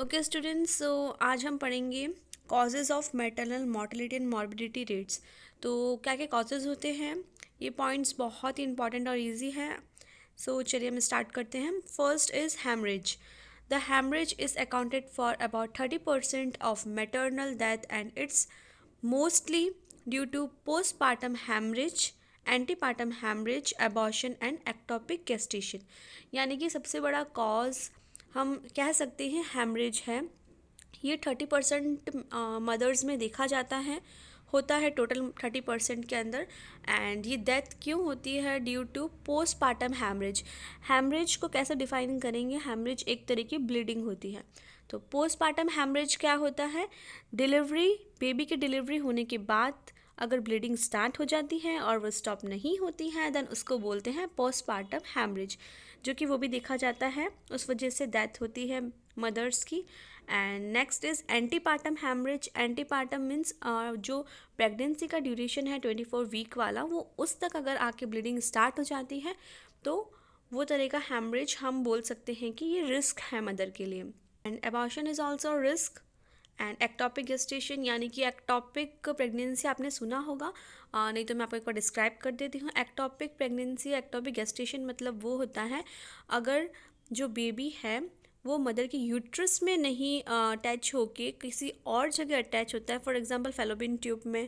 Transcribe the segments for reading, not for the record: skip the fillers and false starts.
Okay students, सो आज हम पढ़ेंगे causes of maternal mortality and morbidity rates. तो क्या क्या कॉजेज़ होते हैं, ये पॉइंट्स बहुत ही इंपॉर्टेंट और इजी है। सो चलिए हम स्टार्ट करते हैं। First is haemorrhage. The haemorrhage is accounted for about 30% of maternal death and it's mostly due to postpartum hemorrhage, antepartum haemorrhage, abortion and ectopic gestation. यानी कि सबसे बड़ा कॉज हम कह सकते हैं हैमरेज है। ये 30% मदर्स में देखा जाता है, होता है टोटल 30% के अंदर। एंड ये डेथ क्यों होती है? Due to postpartum haemorrhage. Haemorrhage को कैसे डिफाइन करेंगे? हैमरेज एक तरह की ब्लीडिंग होती है। तो postpartum हैमरेज क्या होता है? डिलीवरी, बेबी की डिलीवरी होने के बाद अगर ब्लीडिंग स्टार्ट हो जाती है और वो स्टॉप नहीं होती है, देन उसको बोलते हैं postpartum हैमरेज, जो कि वो भी देखा जाता है, उस वजह से डेथ होती है मदर्स की। And next is antepartum haemorrhage. Antepartum means जो प्रेगनेंसी का ड्यूरेशन है 24 वीक वाला, वो उस तक अगर आके ब्लीडिंग स्टार्ट हो जाती है तो वो तरह का हैमरेज हम बोल सकते हैं कि ये रिस्क है मदर के लिए। And abortion is also risk. And ectopic gestation, यानी कि एक्टोपिक प्रेगनेंसी आपने सुना होगा, नहीं तो मैं आपको एक बार डिस्क्राइब कर देती हूँ। एक्टोपिक प्रेगनेंसी, एक्टोपिक गेस्टेशन मतलब वो होता है अगर जो बेबी है वो मदर की यूट्रस में नहीं अटैच होके किसी और जगह अटैच होता है। फॉर एग्जांपल फेलोपियन ट्यूब में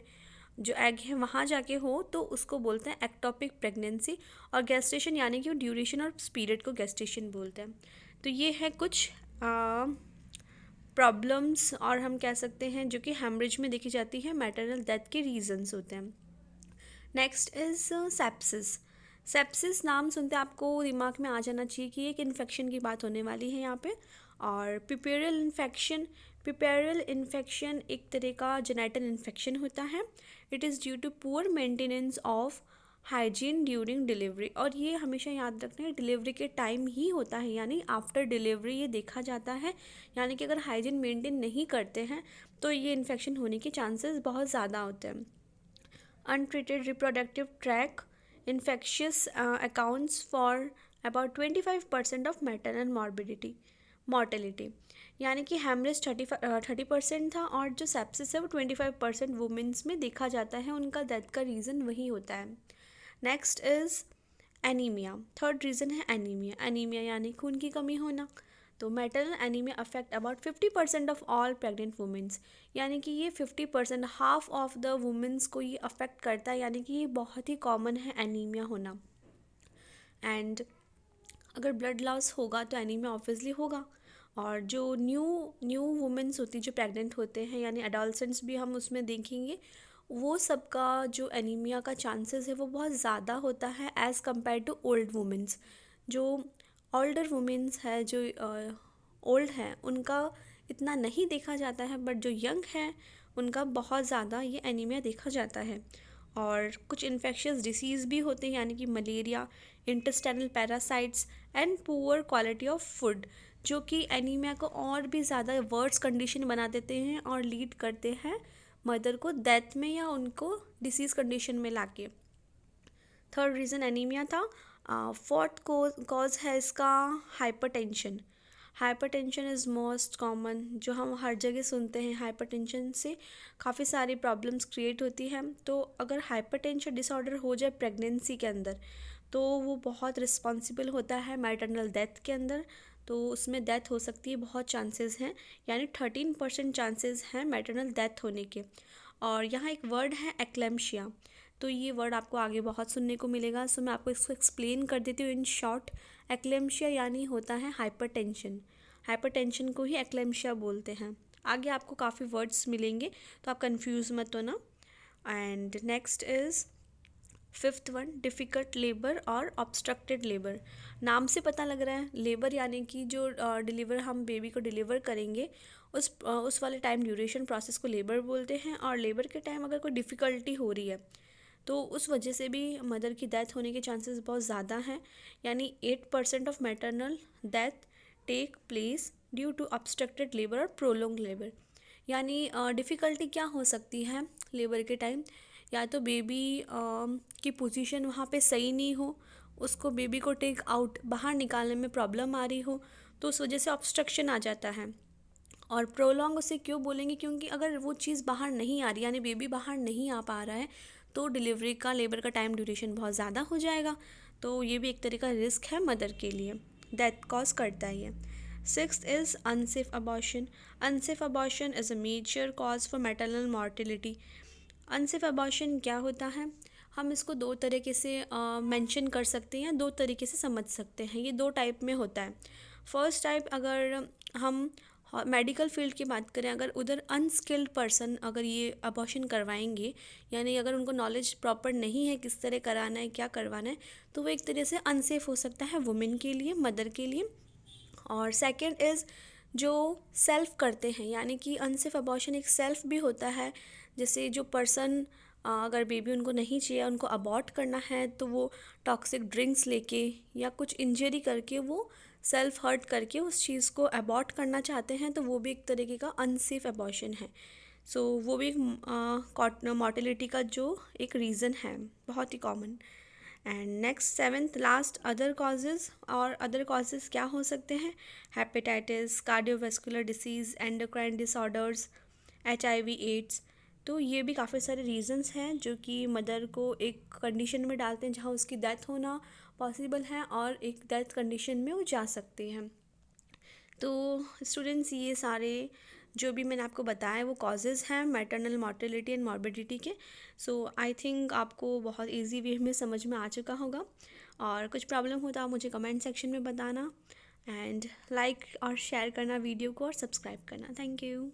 जो एग है वहाँ जाके हो, तो उसको बोलते हैं एक्टोपिक प्रेगनेंसी। और गेस्टेशन यानी कि ड्यूरेशन और पीरियड को गेस्टेशन बोलते हैं। तो ये है कुछ प्रॉब्लम्स, और हम कह सकते हैं जो कि हेमरेज में देखी जाती है, मैटरनल डेथ के रीजंस होते हैं। Next is sepsis. सेप्सिस नाम सुनते आपको दिमाग में आ जाना चाहिए कि एक इन्फेक्शन की बात होने वाली है यहाँ पे। और पिपेरियल इन्फेक्शन। पिपेरियल इन्फेक्शन एक तरह का जेनेटल इन्फेक्शन होता है। It is due to poor maintenance of hygiene during delivery. और ये हमेशा याद रखना है, डिलीवरी के टाइम ही होता है, यानी आफ्टर डिलीवरी ये देखा जाता है। यानी कि अगर हाइजीन मेंटेन नहीं करते हैं तो ये इन्फेक्शन होने के चांसेस बहुत ज़्यादा होते हैं। Untreated reproductive tract infectious accounts for about 25% of maternal morbidity mortality। यानी कि हेमरेज 30% था और जो सेप्सिस है वो 25% वुमेंस में देखा जाता है, उनका डेथ का रीज़न वही होता है। Next is anaemia. Third reason है एनीमिया। एनीमिया यानी खून की कमी होना। तो maternal anaemia affect about 50% of all pregnant women's. यानी कि ये 50%, हाफ ऑफ द वुमेंस को ये अफेक्ट करता है, यानी कि ये बहुत ही कॉमन है एनीमिया होना। एंड अगर ब्लड लॉस होगा तो एनीमिया ऑब्वियसली होगा। और जो न्यू न्यू वुमेंस होती जो प्रेग्नेंट होते हैं, यानी एडोलसेंट्स भी हम उसमें देखेंगे, वो सबका जो एनीमिया का चांसेस है वो बहुत ज़्यादा होता है as compare to old womens. जो ओल्डर वुमेंस है, जो ओल्ड हैं, उनका इतना नहीं देखा जाता है, बट जो यंग है उनका बहुत ज़्यादा ये एनीमिया देखा जाता है। और कुछ इन्फेक्शियस डिसीज़ भी होते हैं, यानी कि malaria, intestinal parasites and poor quality of food, जो कि एनीमिया को और भी ज़्यादा वर्स कंडीशन बना देते हैं और लीड करते हैं मदर को डेथ में या उनको डिसीज़ कंडीशन में लाके। थर्ड रीज़न एनीमिया था। फोर्थ कॉज है इसका hypertension. Hypertension is most common, जो हम हर जगह सुनते हैं। हाइपरटेंशन से काफ़ी सारी प्रॉब्लम्स क्रिएट होती हैं। तो अगर हाइपरटेंशन डिसऑर्डर हो जाए प्रेगनेंसी के अंदर तो वो बहुत रिस्पॉन्सिबल होता है मैटरनल डेथ के अंदर। तो उसमें डेथ हो सकती है, बहुत चांसेस हैं, यानी 13% चांसेस हैं मैटरनल डेथ होने के। और यहाँ एक वर्ड है एक्लेम्शिया। तो ये वर्ड आपको आगे बहुत सुनने को मिलेगा, सो मैं आपको इसको एक्सप्लेन कर देती हूँ इन शॉर्ट। एक्लेम्शिया यानी होता है हाइपरटेंशन। हाइपरटेंशन को ही एक्लेम्शिया बोलते हैं। आगे आपको काफ़ी वर्ड्स मिलेंगे, तो आप कंफ्यूज मत होना। And next is fifth one, difficult labour और ऑब्स्ट्रक्टेड लेबर। नाम से पता लग रहा है, लेबर यानी कि जो डिलीवर हम बेबी को डिलीवर करेंगे उस वाले टाइम ड्यूरेशन प्रोसेस को लेबर बोलते हैं। और लेबर के टाइम अगर कोई डिफ़िकल्टी हो रही है तो उस वजह से भी मदर की डेथ होने के चांसेस बहुत ज़्यादा हैं। यानी 8% of maternal death take place due to obstructed labour और प्रोलोंग लेबर। यानी डिफ़िकल्टी क्या हो सकती है लेबर के टाइम? या तो बेबी की पोजीशन वहाँ पे सही नहीं हो, उसको बेबी को टेक आउट बाहर निकालने में प्रॉब्लम आ रही हो, तो उस वजह से ऑब्स्ट्रक्शन आ जाता है। और प्रोलॉन्ग उसे क्यों बोलेंगे, क्योंकि अगर वो चीज़ बाहर नहीं आ रही, यानी बेबी बाहर नहीं आ पा रहा है, तो डिलीवरी का लेबर का टाइम ड्यूरेशन बहुत ज़्यादा हो जाएगा। तो ये भी एक तरह का रिस्क है मदर के लिए, डेथ कॉज करता ही है। Sixth is unsafe abortion. Unsafe abortion is a major cause for maternal mortality. Unsafe abortion क्या होता है, हम इसको दो तरीके से मेंशन कर सकते हैं, दो तरीके से समझ सकते हैं। ये दो टाइप में होता है। फर्स्ट टाइप, अगर हम मेडिकल फील्ड की बात करें, अगर उधर अनस्किल्ड पर्सन अगर ये अबॉर्शन करवाएंगे, यानी अगर उनको नॉलेज प्रॉपर नहीं है किस तरह कराना है, क्या करवाना है, तो वो एक तरह से अनसेफ हो सकता है वुमेन के लिए, मदर के लिए। और सेकंड इज़ जो सेल्फ करते हैं, यानी कि अनसेफ अबॉर्शन एक सेल्फ भी होता है। जैसे जो पर्सन अगर बेबी उनको नहीं चाहिए, उनको अबॉर्ट करना है, तो वो टॉक्सिक ड्रिंक्स लेके या कुछ इंजरी करके, वो सेल्फ हर्ट करके उस चीज़ को अबॉर्ट करना चाहते हैं, तो वो भी एक तरीके का अनसेफ अबॉर्शन है। सो वो भी एक मॉर्टिलिटी का जो एक रीज़न है, बहुत ही common. And next seventh last, other causes. और अदर कॉजेज़ क्या हो सकते हैं, hepatitis, cardiovascular disease, endocrine disorders, HIV AIDS. तो ये भी काफ़ी सारे रीजंस हैं जो कि मदर को एक कंडीशन में डालते हैं जहाँ उसकी डेथ होना पॉसिबल है, और एक डेथ कंडीशन में वो जा सकते हैं। तो स्टूडेंट्स, ये सारे जो भी मैंने आपको बताया वो कॉजेज़ हैं मैटरनल मॉर्टेलिटी एंड मॉर्बिडिटी के। सो आई थिंक आपको बहुत इजी वे में समझ में आ चुका होगा। और कुछ प्रॉब्लम हो तो आप मुझे कमेंट सेक्शन में बताना, एंड लाइक और शेयर करना वीडियो को, और सब्सक्राइब करना। Thank you.